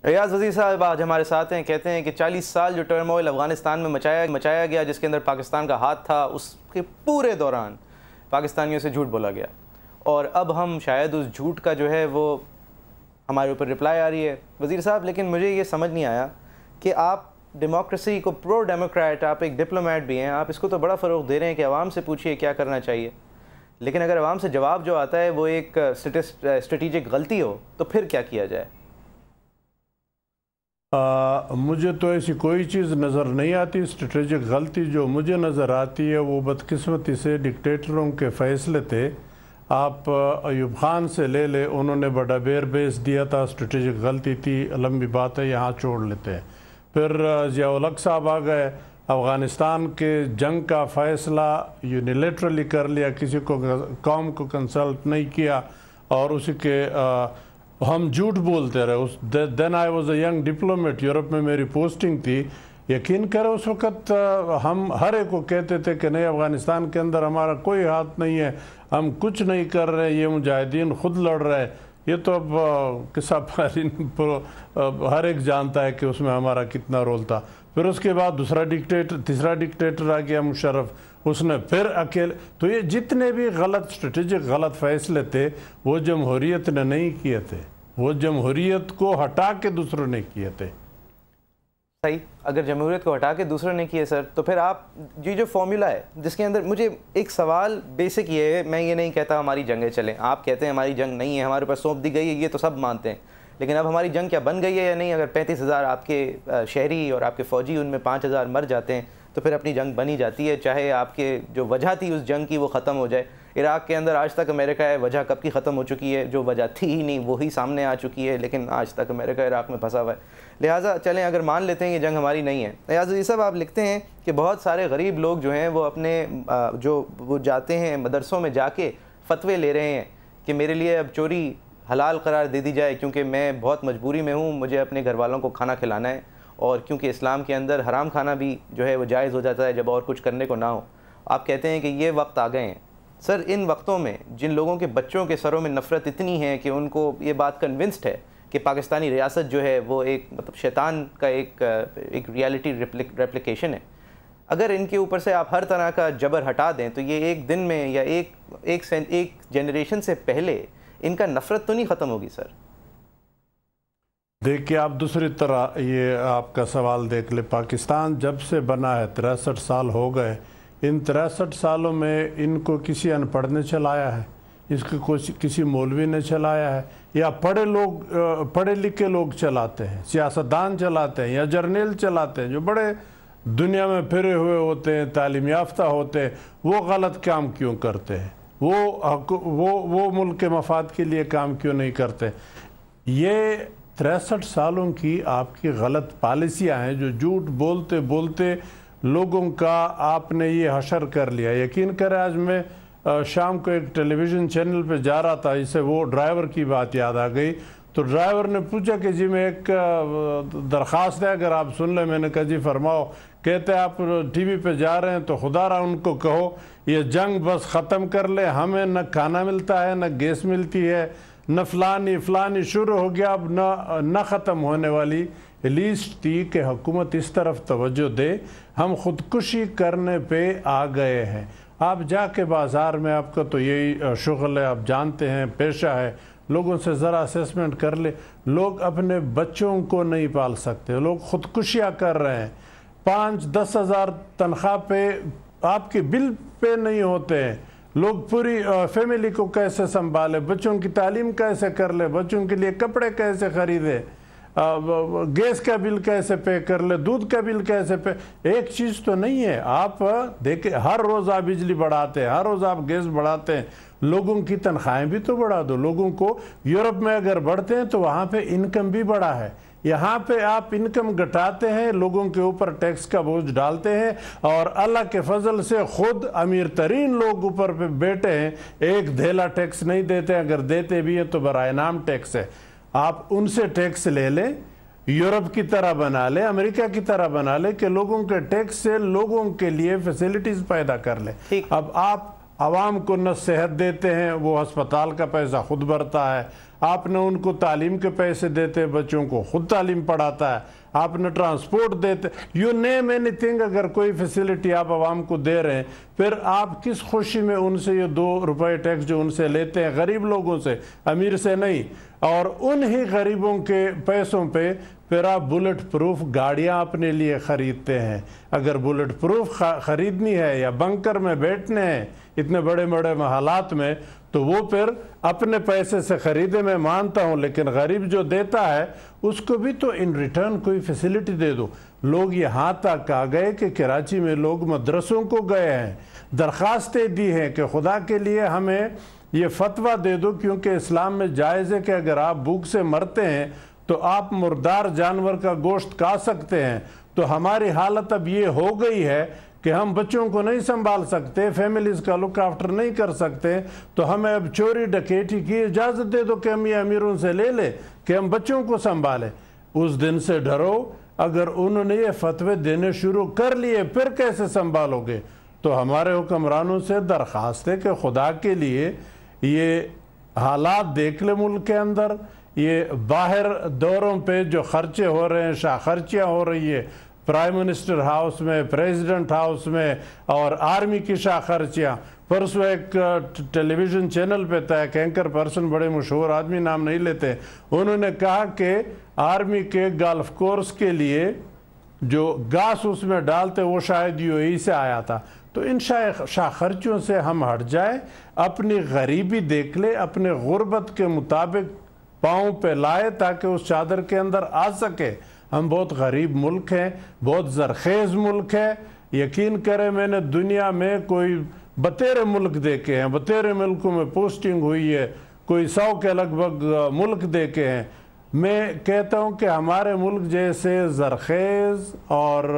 ریاض وزیر صاحب آج ہمارے ساتھ ہیں. کہتے ہیں کہ 40 سال جو ٹرموئل افغانستان میں مچایا گیا، جس کے اندر پاکستان کا ہاتھ تھا، اس کے پورے دوران پاکستانیوں سے جھوٹ بولا گیا، اور اب ہم شاید اس جھوٹ کا جو ہے وہ ہمارے اوپر رپلائی آ رہی ہے. وزیر صاحب، لیکن مجھے یہ سمجھ نہیں آیا کہ آپ ڈیموکریسی کو پرو ڈیموکریٹ، آپ ایک ڈپلومیٹ بھی ہیں، آپ اس کو تو بڑا فروغ دے رہے ہیں کہ عوام سے پوچھئے کیا کرنا چاہیے، لیکن اگر عوام سے جواب جو آتا ہے وہ ایک اسٹریٹجک غلطی ہو تو پھر کیا کیا جائے؟ مجھے تو ایسی کوئی چیز نظر نہیں آتی. اسٹریٹجک غلطی جو مجھے نظر آتی ہے وہ بدقسمتی سے ڈکٹیٹروں کے فیصلے تھے. آپ ایوب خان سے لے لے، انہوں نے بڑا بیر بیس دیا تھا، اسٹریٹجک غلطی تھی، لمبی بات ہے، یہاں چھوڑ لیتے ہیں. پھر ضیاء الحق صاحب آ گئے، افغانستان کے جنگ کا فیصلہ یونیلیٹرلی کر لیا، کسی کو قوم کو کنسلٹ نہیں کیا، اور اسی کے ہم جھوٹ بولتے رہے. Then I was a young diplomat, Europe میں میری پوسٹنگ تھی. یقین کرو اس وقت ہم ہر ایک کو کہتے تھے کہ نہیں، افغانستان کے اندر ہمارا کوئی ہاتھ نہیں ہے، ہم کچھ نہیں کر رہے، یہ مجاہدین خود لڑ رہے. یہ تو اب قصہ ہر ایک جانتا ہے کہ اس میں ہمارا کتنا رول تھا. پھر اس کے بعد تیسرا ڈکٹیٹر آ گیا مشرف، اس نے پھر اکیلے. تو یہ جتنے بھی اسٹریٹجک غلط فیصلے تھے وہ جمہوریت نے نہیں کیے تھے، وہ جمہوریت کو ہٹا کے دوسروں نے کیے تھے. صحیح. اگر جمہوریت کو ہٹا کے دوسروں نے کیے سر، تو پھر آپ جو فارمولا ہے جس کے اندر مجھے ایک سوال بیسک یہ ہے، میں یہ نہیں کہتا ہماری جنگیں چلیں، آپ کہتے ہیں ہماری جنگ نہیں ہے، ہمارے اوپر سونپ دی گئی ہے، یہ تو سب مانتے ہیں، لیکن اب ہماری جنگ کیا بن گئی ہے یا نہیں؟ اگر 35,000 آپ کے شہری اور آپ کے فوجی، ان میں 5,000 مر جاتے ہیں تو پھر اپنی جنگ بنی جاتی ہے، چاہے آپ کے جو وجہ تھی اس جنگ کی وہ ختم ہو جائے. عراق کے اندر آج تک امریکہ ہے، وجہ کب کی ختم ہو چکی ہے، جو وجہ تھی ہی نہیں وہی سامنے آ چکی ہے، لیکن آج تک امریکہ عراق میں پھنسا ہوا ہے. لہٰذا چلیں اگر مان لیتے ہیں کہ جنگ ہماری نہیں ہے. ریاض وزیر صاحب، آپ لکھتے ہیں کہ بہت سارے غریب لوگ جو ہیں وہ اپنے وہ جاتے ہیں مدرسوں میں جا کے فتوے لے رہے ہیں کہ میرے لیے اب چوری حلال قرار دے دی جائے، کیونکہ میں بہت مجبوری میں ہوں، مجھے اپنے گھر والوں کو کھانا کھلانا ہے، اور کیونکہ اسلام کے اندر حرام کھانا بھی جو ہے وہ جائز ہو جاتا ہے جب اور کچھ کرنے کو نہ ہو. آپ کہتے ہیں کہ یہ وقت آ گئے ہیں. سر، ان وقتوں میں جن لوگوں کے بچوں کے سروں میں نفرت اتنی ہے کہ ان کو یہ بات کنونسڈ ہے کہ پاکستانی ریاست جو ہے وہ ایک شیطان کا ایک ریالٹی ریپلیکیشن ہے، اگر ان کے اوپر سے آپ ہر طرح کا جبر ہٹا دیں تو یہ ایک دن میں یا ایک جنریشن سے پہلے ان کا نفرت تو نہیں ختم ہوگی سر؟ دیکھیے، آپ دوسری طرح یہ آپ کا سوال دیکھ لیں. پاکستان جب سے بنا ہے 63 سال ہو گئے. ان 63 سالوں میں ان کو کسی ان پڑھ نے چلایا ہے، اس کو کسی مولوی نے چلایا ہے، یا پڑھے لکھے لوگ چلاتے ہیں، سیاستدان چلاتے ہیں، یا جرنیل چلاتے ہیں جو بڑے دنیا میں پھرے ہوئے ہوتے ہیں، تعلیم یافتہ ہوتے ہیں. وہ غلط کام کیوں کرتے ہیں؟ وہ ملک کے مفاد کے لیے کام کیوں نہیں کرتے؟ یہ 63 سالوں کی آپ کی غلط پالیسیاں ہیں جو جھوٹ بولتے بولتے لوگوں کا آپ نے یہ حشر کر لیا. یقین کریں، آج میں شام کو ایک ٹیلی ویژن چینل پہ جا رہا تھا، اسے وہ ڈرائیور کی بات یاد آ گئی. تو ڈرائیور نے پوچھا کہ جی میں ایک درخواست ہے اگر آپ سن لیں. میں نے کہا جی فرماؤ. کہتے آپ ٹی وی پہ جا رہے ہیں تو خدا را ان کو کہو یہ جنگ بس ختم کر لے، ہمیں نہ کھانا ملتا ہے، نہ گیس ملتی ہے، نہ فلانی شروع ہو گیا، اب نہ ختم ہونے والی لیسٹ تھی کہ حکومت اس طرف توجہ دے. ہم خودکشی کرنے پہ آ گئے ہیں. آپ جا کے بازار میں، آپ کا تو یہی شغل ہے، آپ جانتے ہیں، پیشہ ہے، لوگوں سے ذرا اسیسمنٹ کر لے. لوگ اپنے بچوں کو نہیں پال سکتے، لوگ خودکشیاں کر رہے ہیں. 5-10 ہزار تنخواہ پہ آپ کے بل پہ نہیں ہوتے ہیں. لوگ پوری فیملی کو کیسے سنبھالے، بچوں کی تعلیم کیسے کر لے، بچوں کے لیے کپڑے کیسے خریدے، گیس کا بل کیسے پے کر لے، دودھ کا بل کیسے پے. ایک چیز تو نہیں ہے. آپ دیکھیں، ہر روز آپ بجلی بڑھاتے ہیں، ہر روز آپ گیس بڑھاتے ہیں، لوگوں کی تنخواہیں بھی تو بڑھا دو. لوگوں کو یورپ میں اگر بڑھتے ہیں تو وہاں پہ انکم بھی بڑھا ہے. یہاں پہ آپ انکم گھٹاتے ہیں، لوگوں کے اوپر ٹیکس کا بوجھ ڈالتے ہیں، اور اللہ کے فضل سے خود امیر ترین لوگ اوپر پہ بیٹھے ہیں، ایک دھیلا ٹیکس نہیں دیتے، اگر دیتے بھی ہیں تو برائے نام ٹیکس ہے. آپ ان سے ٹیکس لے لیں، یورپ کی طرح بنا لیں، امریکہ کی طرح بنا لیں کہ لوگوں کے ٹیکس سے لوگوں کے لیے فیسیلیٹیز پیدا کر لیں. اب آپ عوام کو نہ صحت دیتے ہیں، وہ ہسپتال کا پیسہ خود بھرتا ہے. آپ نے ان کو تعلیم کے پیسے دیتے، بچوں کو خود تعلیم پڑھاتا ہے، آپ نے ٹرانسپورٹ دیتے، یو نیم اینی تھنگ، اگر کوئی فیسیلٹی آپ عوام کو دے رہے ہیں، پھر آپ کس خوشی میں ان سے یہ 2 روپے ٹیکس جو ان سے لیتے ہیں، غریب لوگوں سے، امیر سے نہیں، اور انہی غریبوں کے پیسوں پہ پھر آپ بلٹ پروف گاڑیاں اپنے لیے خریدتے ہیں۔ اگر بلٹ پروف خریدنی ہے یا بنکر میں بیٹھنے ہیں اتنے بڑے بڑے محلات میں، تو وہ پھر اپنے پیسے سے خریدے، میں مانتا ہوں، لیکن غریب جو دیتا ہے اس کو بھی تو ان ریٹرن کوئی فیسیلٹی دے دو۔ لوگ یہاں تک آ گئے کہ کراچی میں لوگ مدرسوں کو گئے ہیں، درخواستیں دی ہیں کہ خدا کے لیے ہمیں یہ فتویٰ دے دو، کیونکہ اسلام میں جائز ہے کہ اگر آپ بھوک سے مرتے ہیں تو آپ مردار جانور کا گوشت کھا سکتے ہیں۔ تو ہماری حالت اب یہ ہو گئی ہے کہ ہم بچوں کو نہیں سنبھال سکتے، فیملیز کا لک آفٹر نہیں کر سکتے، تو ہمیں اب چوری ڈکیٹی کی اجازت دے دو کہ ہم یہ امیروں سے لے لیں کہ ہم بچوں کو سنبھالیں۔ اس دن سے ڈرو، اگر انہوں نے یہ فتوے دینے شروع کر لیے پھر کیسے سنبھالو گے؟ تو ہمارے حکمرانوں سے درخواست ہے کہ خدا کے لیے یہ حالات دیکھ لے ملک کے اندر، یہ باہر دوروں پہ جو خرچے ہو رہے ہیں، شاہ خرچیاں ہو رہی ہے پرائم منسٹر ہاؤس میں، پریزیڈنٹ ہاؤس میں، اور آرمی کی شاہ خرچیاں۔ پرسوں ایک ٹیلی ویژن چینل پہ تھا، ایک اینکر پرسن، بڑے مشہور آدمی، نام نہیں لیتے، انہوں نے کہا کہ آرمی کے گالف کورس کے لیے جو گاس اس میں ڈالتے وہ شاید یو اے ای سے آیا تھا۔ تو ان شاہ خرچیوں سے ہم ہٹ جائیں، اپنی غریبی دیکھ لے، اپنے غربت کے مطابق پاؤں پہ لائے تاکہ اس چادر کے اندر آ سکے۔ ہم بہت غریب ملک ہیں، بہت زرخیز ملک ہے، یقین کریں میں نے دنیا میں کوئی 32 ملک دیکھے ہیں، 32 ملکوں میں پوسٹنگ ہوئی ہے، کوئی 100 کے لگ بھگ ملک دیکھے ہیں۔ میں کہتا ہوں کہ ہمارے ملک جیسے زرخیز اور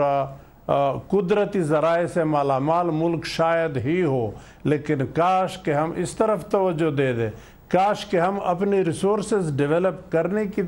قدرتی ذرائع سے مالا مال ملک شاید ہی ہو، لیکن کاش کہ ہم اس طرف توجہ دے دیں، کاش کہ ہم اپنی ریسورسز ڈیولپ کرنے کی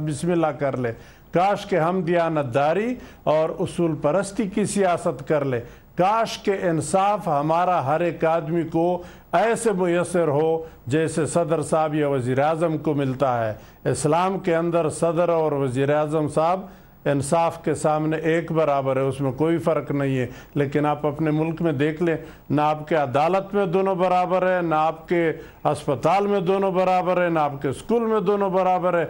بسم اللہ کر لیں، کاش کہ ہم دیانتداری اور اصول پرستی کی سیاست کر لیں، کاش کہ انصاف ہمارا ہر ایک آدمی کو ایسے میسر ہو جیسے صدر صاحب یا وزیر اعظم کو ملتا ہے۔ اسلام کے اندر صدر اور وزیر اعظم صاحب انصاف کے سامنے ایک برابر ہے، اس میں کوئی فرق نہیں ہے، لیکن آپ اپنے ملک میں دیکھ لیں، نہ آپ کے عدالت میں دونوں برابر ہے، نہ آپ کے اسپتال میں دونوں برابر ہے، نہ آپ کے اسکول میں دونوں برابر ہے۔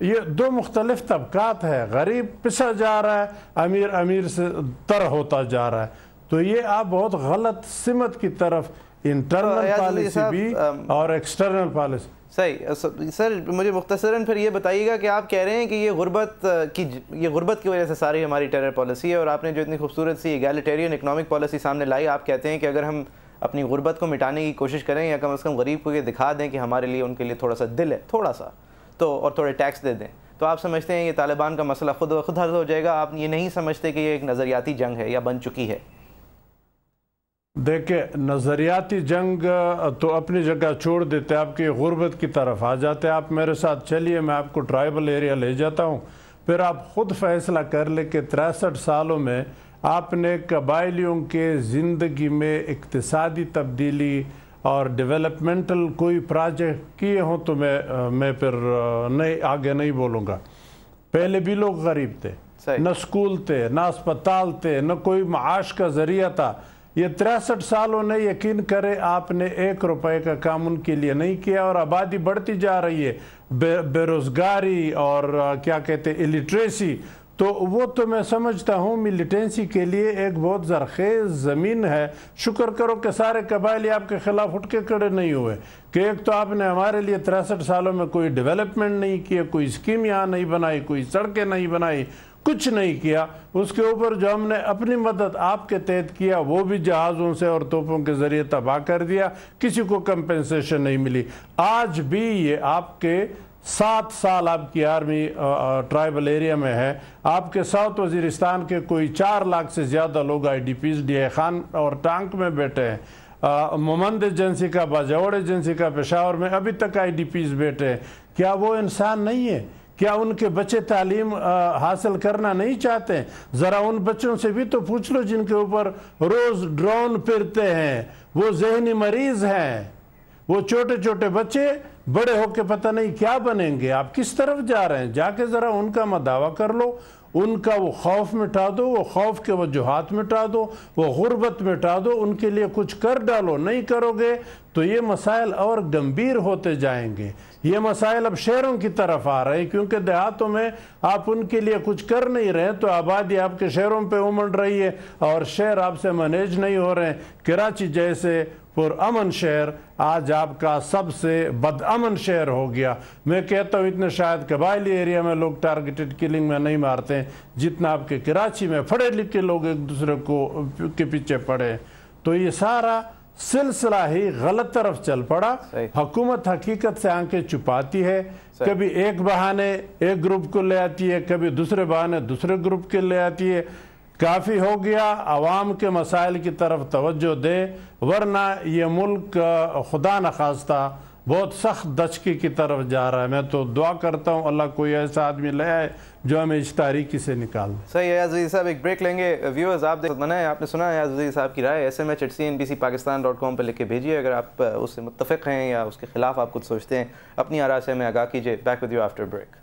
یہ 2 مختلف طبقات ہے، غریب پسا جا رہا ہے، امیر سے تر ہوتا جا رہا ہے۔ تو یہ آپ بہت غلط سمت کی طرف، انٹرنل پالیسی بھی اور ایکسٹرنل پالیسی۔ صحیح سر، مجھے مختصراً پھر یہ بتائیے گا کہ آپ کہہ رہے ہیں کہ یہ غربت کی وجہ سے ساری ہماری ٹیرر پالیسی ہے، اور آپ نے جو اتنی خوبصورت سی ایگالیٹیرین اکنامک پالیسی سامنے لائی، آپ کہتے ہیں کہ اگر ہم اپنی غربت کو مٹانے کی کوشش کریں یا کم از کم غریب کو یہ دکھا دیں کہ ہمارے لیے ان کے لیے تھوڑا سا دل ہے، تھوڑا سا، تو اور تھوڑے ٹیکس دے دیں، تو آپ سمجھتے ہیں یہ طالبان کا مسئلہ خود حل ہو جائے گا؟ آپ یہ نہیں سمجھتے کہ یہ ایک نظریاتی جنگ ہے یا بن چکی ہے؟ دیکھیں، نظریاتی جنگ تو اپنی جگہ چھوڑ دیتے، آپ کی غربت کی طرف آ جاتے۔ آپ میرے ساتھ چلیے، میں آپ کو ٹرائبل ایریا لے جاتا ہوں، پھر آپ خود فیصلہ کر لیں کہ 63 سالوں میں آپ نے قبائلیوں کے زندگی میں اقتصادی تبدیلی اور ڈیولپمنٹل کوئی پروجیکٹ کیے ہوں تو میں پھر آگے نہیں بولوں گا۔ پہلے بھی لوگ غریب تھے، نہ اسکول تھے، نہ اسپتال تھے، نہ کوئی معاش کا ذریعہ تھا۔ یہ 63 سالوں نے، یقین کرے، آپ نے 1 روپے کا کام ان کے لیے نہیں کیا، اور آبادی بڑھتی جا رہی ہے، بے روزگاری اور کیا کہتے ہیں الٹریسی، تو وہ تو میں سمجھتا ہوں ملیٹنسی کے لیے ایک بہت زرخیز زمین ہے۔ شکر کرو کہ سارے قبائلی آپ کے خلاف اٹھ کے کھڑے نہیں ہوئے، کہ ایک تو آپ نے ہمارے لیے 63 سالوں میں کوئی ڈیولپمنٹ نہیں کیا، کوئی اسکیم یہاں نہیں بنائی، کوئی سڑکیں نہیں بنائی، کچھ نہیں کیا۔ اس کے اوپر جو ہم نے اپنی مدد آپ کے تحت کیا وہ بھی جہازوں سے اور توپوں کے ذریعے تباہ کر دیا، کسی کو کمپنسیشن نہیں ملی۔ آج بھی یہ آپ کے 7 سال آپ کی آرمی ٹرائبل ایریا میں ہے، آپ کے ساؤتھ وزیرستان کے کوئی 4 لاکھ سے زیادہ لوگ I D Ps Dera Khan اور ٹانک میں بیٹھے ہیں۔ مومند ایجنسی کا، باجوڑ ایجنسی کا پشاور میں ابھی تک آئی ڈی پیز بیٹھے ہیں۔ کیا وہ انسان نہیں ہے؟ کیا ان کے بچے تعلیم حاصل کرنا نہیں چاہتے ہیں؟ ذرا ان بچوں سے بھی تو پوچھ لو جن کے اوپر روز ڈرون پھرتے ہیں، وہ ذہنی مریض ہیں، وہ چھوٹے چھوٹے بچے بڑے ہو کے پتہ نہیں کیا بنیں گے. آپ کس طرف جا رہے ہیں؟ جا کے ذرا ان کا مداوع کر لو، ان کا وہ خوف مٹا دو، وہ خوف کے وجوہات مٹا دو، وہ غربت مٹا دو، ان کے لیے کچھ کر ڈالو. نہیں کرو گے تو یہ مسائل اور گمبھیر ہوتے جائیں گے. یہ مسائل اب شہروں کی طرف آ رہے ہیں، کیونکہ دیہاتوں میں آپ ان کے لیے کچھ کر نہیں رہے تو آبادی آپ کے شہروں پہ امڑ رہی ہے اور شہر آپ سے مینیج نہیں ہو رہے ہیں. کراچی جیسے پرامن شہر آج آپ کا سب سے بدامن شہر ہو گیا. میں کہتا ہوں اتنے شاید قبائلی ایریا میں لوگ ٹارگیٹڈ کلنگ میں نہیں مارتے ہیں جتنا آپ کے کراچی میں پڑھے لکھے لوگ ایک دوسرے کو کے پیچھے پڑے. تو یہ سارا سلسلہ ہی غلط طرف چل پڑا. حکومت حقیقت سے آنکھیں چھپاتی ہے، کبھی ایک بہانے ایک گروپ کو لے آتی ہے، کبھی دوسرے بہانے دوسرے گروپ کے لے آتی ہے. کافی ہو گیا، عوام کے مسائل کی طرف توجہ دے، ورنہ یہ ملک خدا نخواستہ بہت سخت دچکی کی طرف جا رہا ہے. میں تو دعا کرتا ہوں اللہ کوئی ایسا آدمی لے آئے جو ہمیں اس تاریکی سے نکال دے. صحیح ہے ایاز عزیز صاحب، ایک بریک لیں گے. ویورز آپ بنائیں، آپ نے سنا ہے ایاز عزیز صاحب کی رائے. SMS@cnbcpakistan.com پہ لکھ کے بھیجیے اگر آپ اس سے متفق ہیں یا اس کے خلاف آپ کچھ سوچتے ہیں. اپنی آراء سے ہمیں آگاہ کیجیے. Back with you after break.